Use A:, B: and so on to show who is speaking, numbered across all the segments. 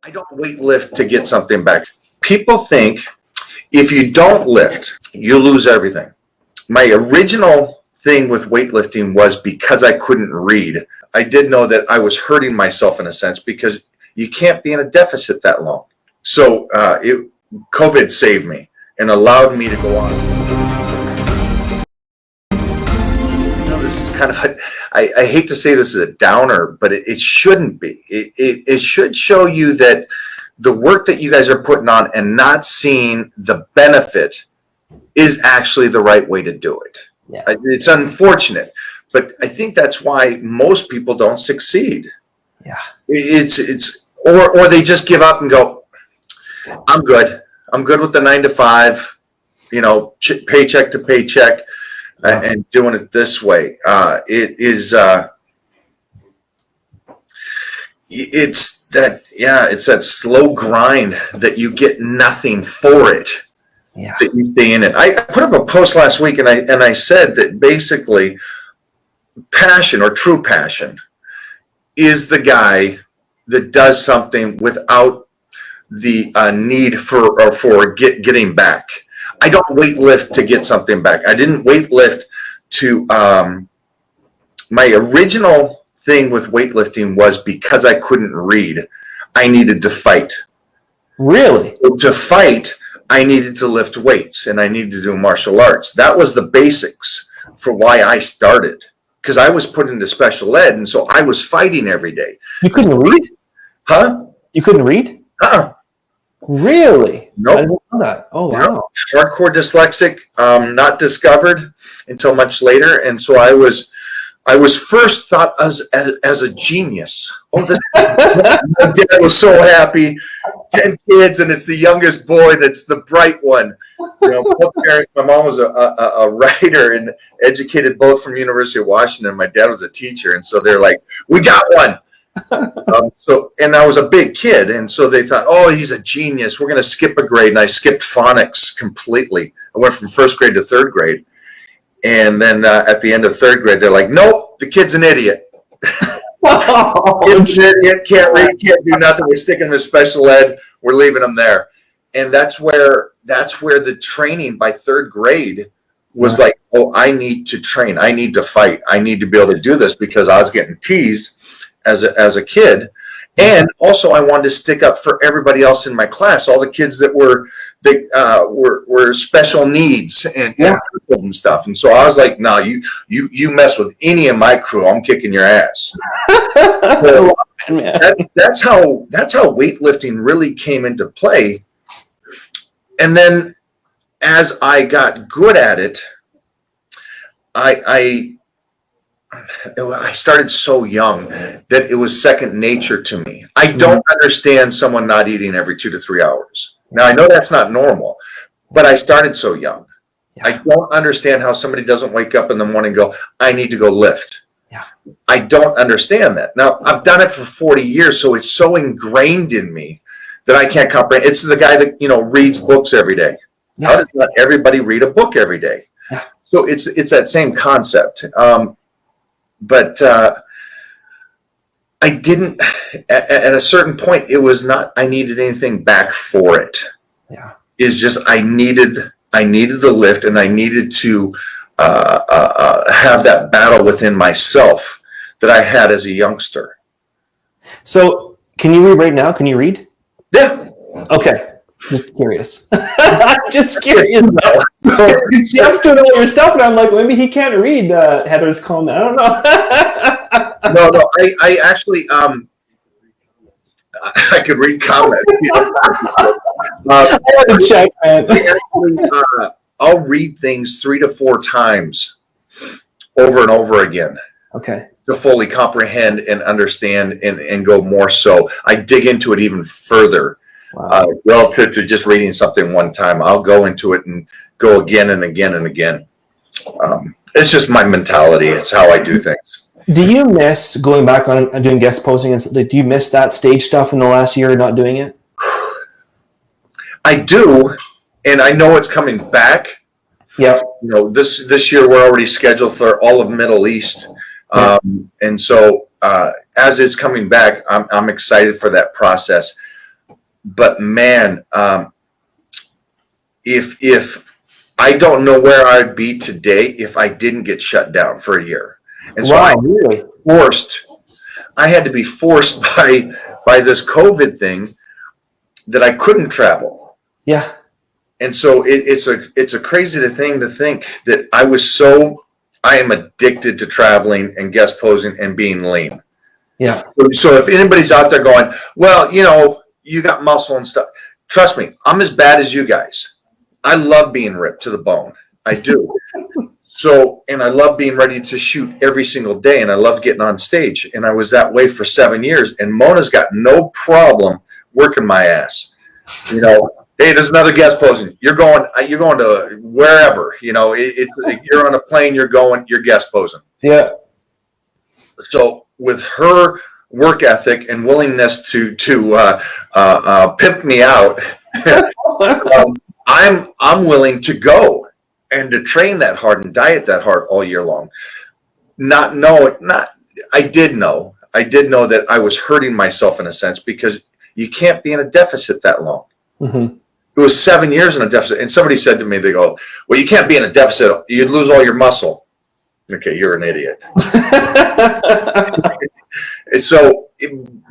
A: I don't weight lift to get something back. People think if you don't lift, you lose everything. My original thing with weightlifting was because I couldn't read. I did know that I was hurting myself in a sense because you can't be in a deficit that long. So COVID saved me and allowed me to go on. This is kind of, I hate to say this is a downer, but it shouldn't be. It should show you that the work that you guys are putting on and not seeing the benefit is actually the right way to do it.
B: Yeah.
A: It's unfortunate, but I think that's why most people don't succeed.
B: Yeah.
A: Or they just give up and go, I'm good. I'm good with the 9 to 5, paycheck to paycheck. And doing it this way, it's that slow grind that you get nothing for it.
B: Yeah.
A: That you stay in it. I put up a post last week, and I said that basically, passion or true passion is the guy that does something without the need for getting back. I don't weight lift to get something back. I didn't weight lift to, my original thing with weightlifting was because I couldn't read, I needed to fight.
B: Really?
A: To fight, I needed to lift weights and I needed to do martial arts. That was the basics for why I started, because I was put into special ed. And so I was fighting every day.
B: You couldn't read?
A: Huh?
B: You couldn't read? Really?
A: Nope.
B: I didn't know that. Oh, wow.
A: No. Hardcore dyslexic, not discovered until much later, and so I was first thought as a genius. Oh, my dad was so happy. 10 kids, and it's the youngest boy that's the bright one. Both parents. My mom was a writer and educated both from University of Washington. My dad was a teacher, and so they're like, "We got one." And I was a big kid, and so they thought, oh, he's a genius, we're going to skip a grade. And I skipped phonics completely. I went from first grade to third grade, and then at the end of third grade they're like, nope, the kid's an idiot. Kid's an idiot, can't read, can't do nothing, we're sticking him in special ed, we're leaving him there. And that's where the training by third grade was like, oh, I need to train, I need to fight, I need to be able to do this, because I was getting teased as a kid. And also I wanted to stick up for everybody else in my class, all the kids that were special needs and stuff. And so I was like, no, you mess with any of my crew, I'm kicking your ass. So that's how weightlifting really came into play. And then as I got good at it, I started so young that it was second nature to me. I don't understand someone not eating every 2 to 3 hours. Now, I know that's not normal, but I started so young. Yeah. I don't understand how somebody doesn't wake up in the morning and go, I need to go lift.
B: Yeah. I
A: don't understand that. Now, I've done it for 40 years, so it's so ingrained in me that I can't comprehend. It's the guy that, reads books every day. Yeah. How does not everybody read a book every day? Yeah. So it's that same concept. But I didn't, at a certain point, it was not, I needed anything back for it.
B: Yeah.
A: It's just, I needed the lift, and I needed to have that battle within myself that I had as a youngster.
B: So can you read right now? Can you read?
A: Yeah.
B: Okay. Just curious. I'm just curious. She has to know your stuff, and I'm like, maybe he can't read Heather's comment. I don't know.
A: No. I actually, I could read comments.
B: I have to check, man.
A: I'll read things 3 to 4 times over and over again.
B: Okay.
A: To fully comprehend and understand and go more so. I dig into it even further.
B: Wow.
A: Relative to just reading something one time. I'll go into it and go again and again and again. It's just my mentality. It's how I do things.
B: Do you miss going back on doing guest posting? Do you miss that stage stuff in the last year, not doing it?
A: I do, and I know it's coming back.
B: Yeah.
A: This year we're already scheduled for all of Middle East, and so as it's coming back, I'm excited for that process. but man, if I don't know where I'd be today if I didn't get shut down for a year. And so
B: Wow, really?
A: I had to be forced by this COVID thing that I couldn't travel.
B: Yeah.
A: And so it's a crazy thing to think that I am addicted to traveling and guest posing and being lean.
B: Yeah.
A: So if anybody's out there going, well, you got muscle and stuff, trust me, I'm as bad as you guys. I love being ripped to the bone. I do. And I love being ready to shoot every single day, and I love getting on stage. And I was that way for 7 years. And Mona's got no problem working my ass. Hey, there's another guest posing. You're going to wherever. You're on a plane. You're guest posing.
B: Yeah.
A: So with her work ethic and willingness to pimp me out, I'm willing to go and to train that hard and diet that hard all year long. I did know that I was hurting myself in a sense, because you can't be in a deficit that long.
B: Mm-hmm.
A: It was 7 years in a deficit. And somebody said to me, they go, well, you can't be in a deficit. You'd lose all your muscle. Okay, you're an idiot.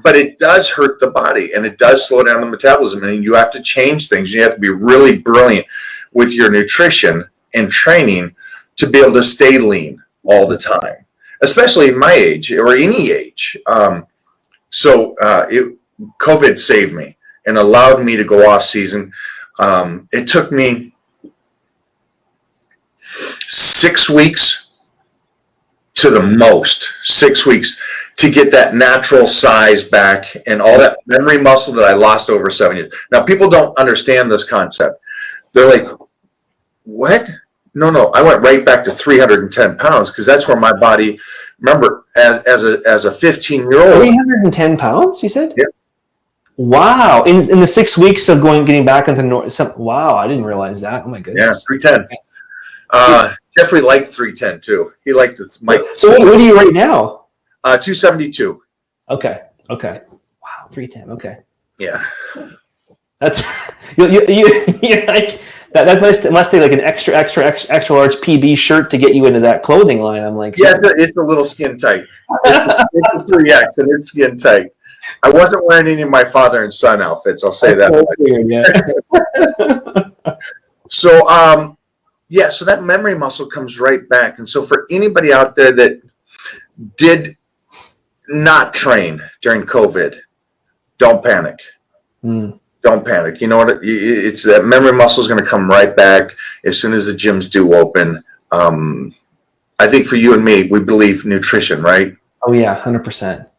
A: But it does hurt the body, and it does slow down the metabolism, and you have to change things. You have to be really brilliant with your nutrition and training to be able to stay lean all the time, especially in my age or any age. COVID saved me and allowed me to go off season. It took me 6 weeks to the most, 6 weeks to get that natural size back and all that memory muscle that I lost over 7 years. Now, people don't understand this concept. They're like, what? No, I went right back to 310 pounds, because that's where my body, remember, as a 15-year-old.
B: 310 pounds, you said?
A: Yeah.
B: Wow. In the 6 weeks of getting back into north. Wow, I didn't realize that. Oh my goodness.
A: Yeah, 310. Jeffrey liked 310 too. He liked the mic.
B: So what are you right now?
A: 272.
B: Okay. Wow, 310. Okay.
A: Yeah.
B: That's you like that must be like an extra large PB shirt to get you into that clothing line. I'm like,
A: yeah, it's a little skin tight. It's a 3X and it's skin tight. I wasn't wearing any of my father and son outfits. I'll say that.
B: Weird, yeah.
A: So so that memory muscle comes right back. And so for anybody out there that did not train during COVID, don't panic. Don't panic. You know what? It's that memory muscle is going to come right back as soon as the gyms do open. I think for you and me, we believe nutrition, right?
B: Oh yeah, 100%.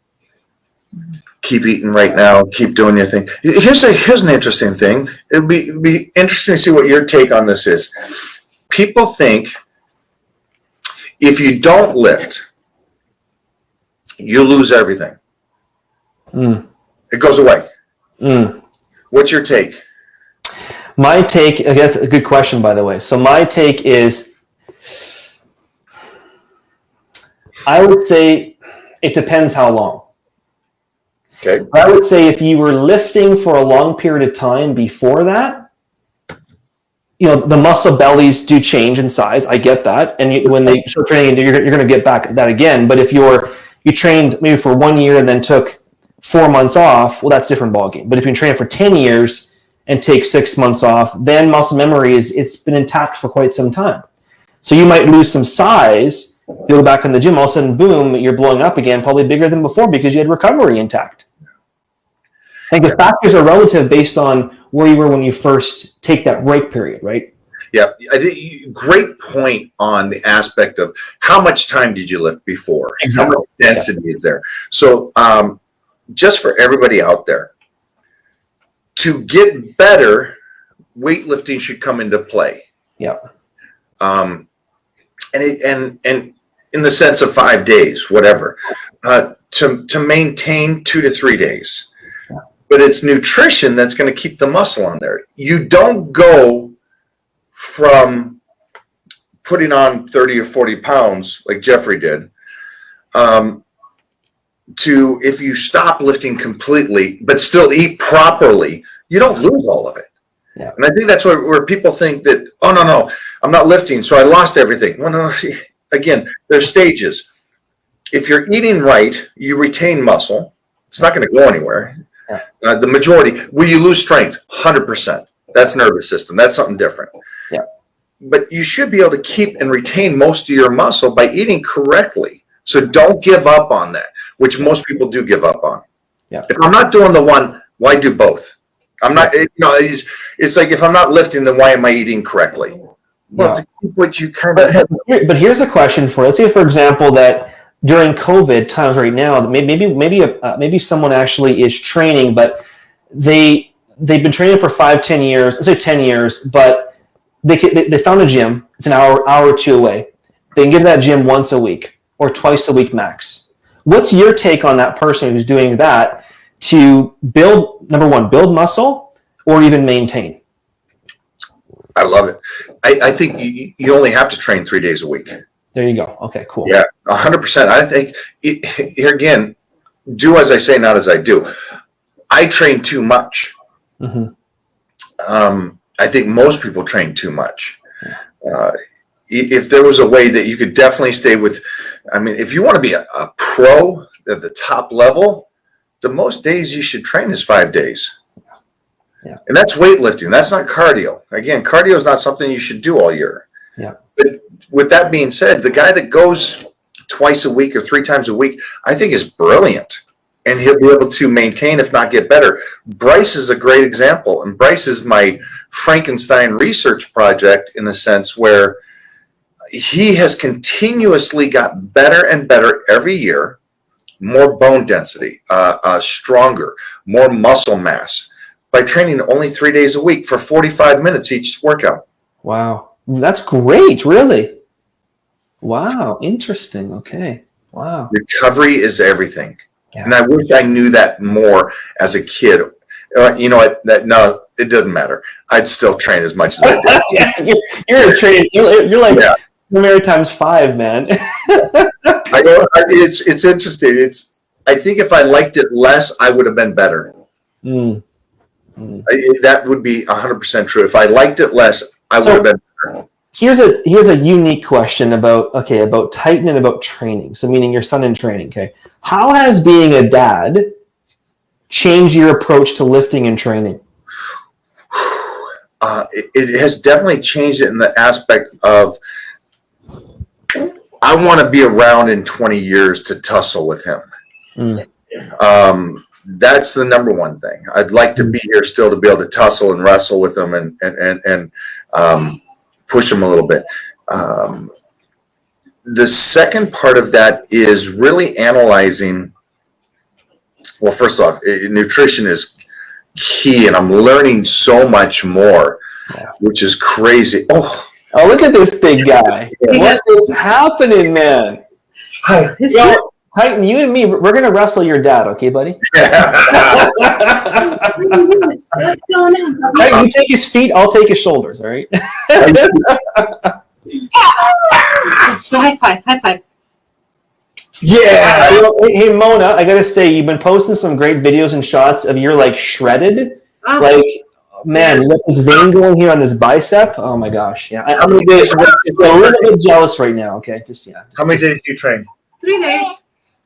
A: Keep eating right now. Keep doing your thing. Here's an interesting thing. It'd be interesting to see what your take on this is. People think if you don't lift, you lose everything. It goes away. What's your take?
B: My take, that's a good question, by the way. So my take is, I would say it depends how long.
A: Okay.
B: I would say if you were lifting for a long period of time before that, the muscle bellies do change in size. I get that. And when they start training, you're going to get back that again. But if you trained maybe for 1 year and then took 4 months off, well, that's a different ballgame. But if you train for 10 years and take 6 months off, then muscle memory it's been intact for quite some time. So you might lose some size, you go back in the gym, all of a sudden, boom, you're blowing up again, probably bigger than before because you had recovery intact. I think the factors are relative based on where you were when you first take that break period, right?
A: Yeah, I think great point on the aspect of how much time did you lift before?
B: Exactly.
A: How much density is there? So just for everybody out there, to get better, weightlifting should come into play.
B: Yeah.
A: And in the sense of 5 days, whatever, to maintain 2 to 3 days. But it's nutrition that's going to keep the muscle on there. You don't go from putting on 30 or 40 pounds like Jeffrey did to, if you stop lifting completely but still eat properly, you don't lose all of it.
B: Yeah.
A: And I think that's where people think that, oh, no, I'm not lifting, so I lost everything. Well, no, again, there's stages. If you're eating right, you retain muscle. It's not going to go anywhere.
B: Yeah.
A: The majority, will you lose strength? 100%. That's nervous system. That's something different.
B: Yeah.
A: But you should be able to keep and retain most of your muscle by eating correctly. So don't give up on that, which most people do give up on.
B: Yeah.
A: If I'm not doing the one, why do both? I'm not, it's like if I'm not lifting, then why am I eating correctly? Well, to keep what you kind of.
B: But here's a question for you. Let's say, for example, that during COVID times right now, maybe someone actually is training, but they've been training for 5-10 years. Let's say 10 years, but they found a gym. It's an hour or two away. They can get to that gym once a week or twice a week max. What's your take on that person who's doing that to build, number one, build muscle or even maintain?
A: I love it. I think you only have to train 3 days a week.
B: There you go. Okay, cool.
A: Yeah, 100%. I think here again, do as I say, not as I do. I train too much.
B: Mm-hmm.
A: I think most people train too much. If there was a way that you could definitely stay with, I mean, if you want to be a pro at the top level, the most days you should train is 5 days.
B: Yeah.
A: And that's weightlifting. That's not cardio. Again, cardio is not something you should do all year.
B: Yeah.
A: But with that being said, the guy that goes twice a week or 3 times a week, I think is brilliant. And he'll be able to maintain, if not get better. Bryce is a great example. And Bryce is my Frankenstein research project in a sense where he has continuously got better and better every year, more bone density, stronger, more muscle mass by training only 3 days a week for 45 minutes each workout.
B: Wow. That's great, really. Wow, interesting. Okay. Wow.
A: Recovery is everything.
B: Yeah.
A: And I wish I knew that more as a kid. You know what? No, it doesn't matter. I'd still train as much as I did.
B: Yeah, you're a train. You're like Mary times 5, man.
A: It's interesting. I think if I liked it less, I would have been better. That would be 100% true. If I liked it less, I would have been better.
B: Here's a unique question about Titan and about training. So meaning your son in training. Okay, how has being a dad changed your approach to lifting and training?
A: It has definitely changed it in the aspect of I want to be around in 20 years to tussle with him. That's the number one thing. I'd like to be here still to be able to tussle and wrestle with him and push him a little bit. The second part of that is really analyzing. Well, first off, nutrition is key, and I'm learning so much more, which is crazy. Oh,
B: look at this big guy. What is happening, man?
A: Hi.
B: Titan, you and me, we're going to wrestle your dad, okay, buddy?
C: What's going on?
B: Titan, you take his feet, I'll take his shoulders, all right?
C: So high five.
A: Yeah.
B: Hey, Mona, I got to say, you've been posting some great videos and shots of you're like shredded. Like, man, you got this vein going here on this bicep. Oh my gosh. Yeah.
A: How many days?
B: I'm a little bit jealous right now, okay?
A: How many days do you train?
C: 3 days.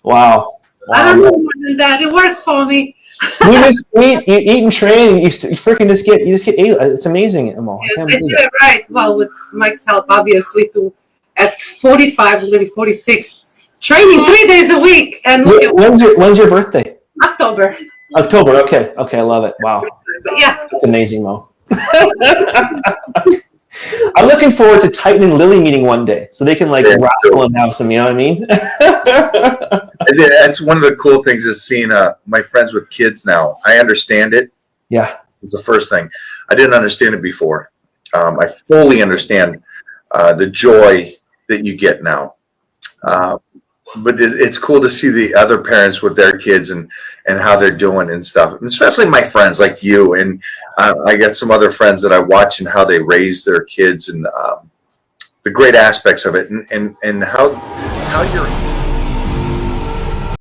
B: Wow.
C: I don't know more than that. It works for me.
B: You just eat and train. You freaking just get it's amazing, Emil.
C: I did it right. Well, with Mike's help, obviously, at 45, maybe 46, training 3 days a week. And
B: when's your birthday?
C: October.
B: October. Okay. I love it. Wow.
C: But yeah.
B: That's amazing, Mo. I'm looking forward to Titan and Lily meeting one day, so they can wrestle and have some. You know what I mean?
A: That's one of the cool things is seeing my friends with kids now. I understand it.
B: Yeah,
A: it's the first thing. I didn't understand it before. I fully understand the joy that you get now. But it's cool to see the other parents with their kids and how they're doing and stuff, and especially my friends like you. And I got some other friends that I watch and how they raise their kids and the great aspects of it and how you're